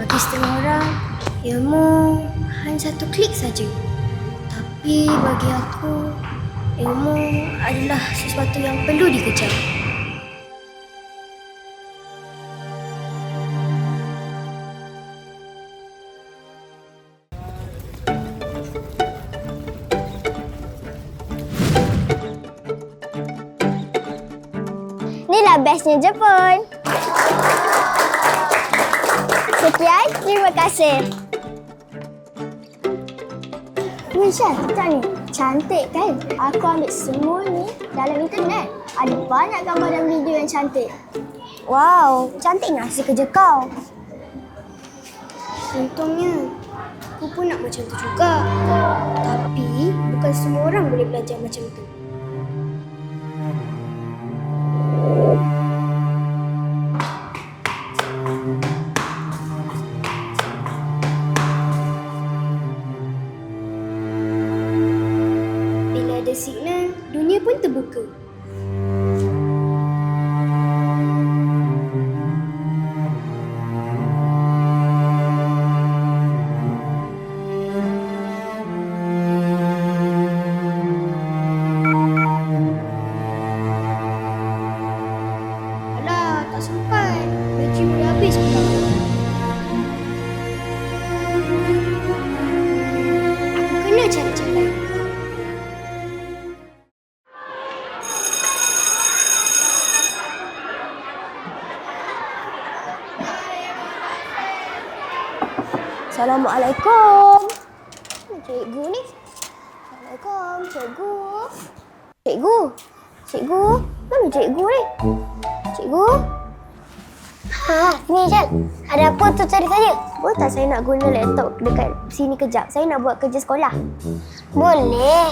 Bagi setengah orang, ilmu hanya satu klik saja. Tapi bagi aku, ilmu adalah sesuatu yang perlu dikejar. Inilah bestnya Jepun. Sekian, terima kasih. Misha, kita ni cantik kan? Aku ambil semua ni dalam internet. Ada banyak gambar dan video yang cantik. Wow, cantiknya hasil kerja kau. Untungnya, aku pun nak macam tu juga. Tapi, bukan semua orang boleh belajar macam tu. Bila ada signal, dunia pun terbuka. Alah, tak sempat. Bateri boleh habis pula. Aku kena cari jalan. Assalamualaikum. Cikgu ni. Assalamualaikum, cikgu. Cikgu. Cikgu. Mana cikgu ni? Cikgu. Ni Jal. Ada apa tu cari saya? Boleh tak saya nak guna laptop dekat sini kejap? Saya nak buat kerja sekolah. Boleh.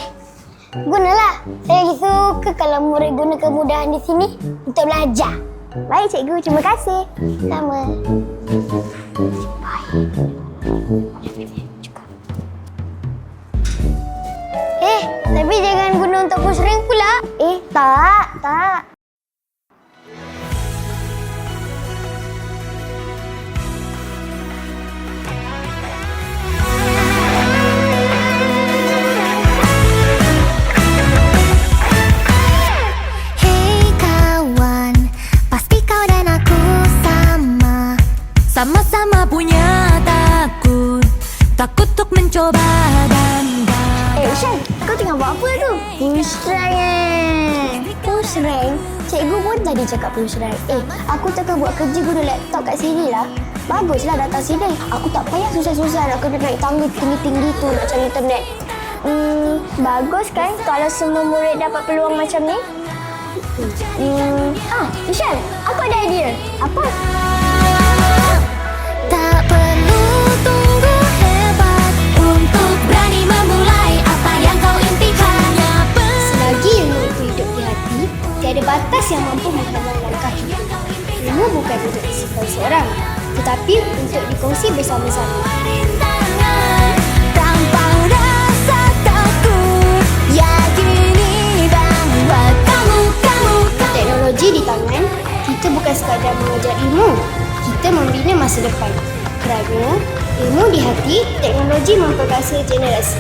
Gunalah. Saya lagi suka kalau murid guna kemudahan di sini untuk belajar. Baik cikgu, terima kasih. Sama. Tapi jangan guna untuk push rank pula. Tak. Hey kawan, pasti kau dan aku sama-sama punya takut untuk mencoba dan Ishan, kau tengah buat apa tu? Push rank. Push rank? Cikgu pun tadi cakap push rank. Aku tengah buat kerja guna laptop kat sini lah. Baguslah datang sini. Aku tak payah susah-susah nak kena naik tangga tinggi-tinggi tu nak cari internet. Bagus kan kalau semua murid dapat peluang macam ni? Ishan, aku ada idea. Apa? tak perlu tunggu hebat untuk berani memulai apa yang kau impikan. Selagi ilmu itu hidup di hati, tiada batas yang mampu menghalang langkah hidup. Ilmu bukan untuk disimpan seorang, tetapi untuk dikongsi bersama-sama. Rintangan tanpa rasa takut, yakini bahwa kamu Teknologi di tangan, kita bukan sekadar mengajar ilmu, kita membina masa depan. Kerana ilmu di hati, teknologi memperkasa generasi.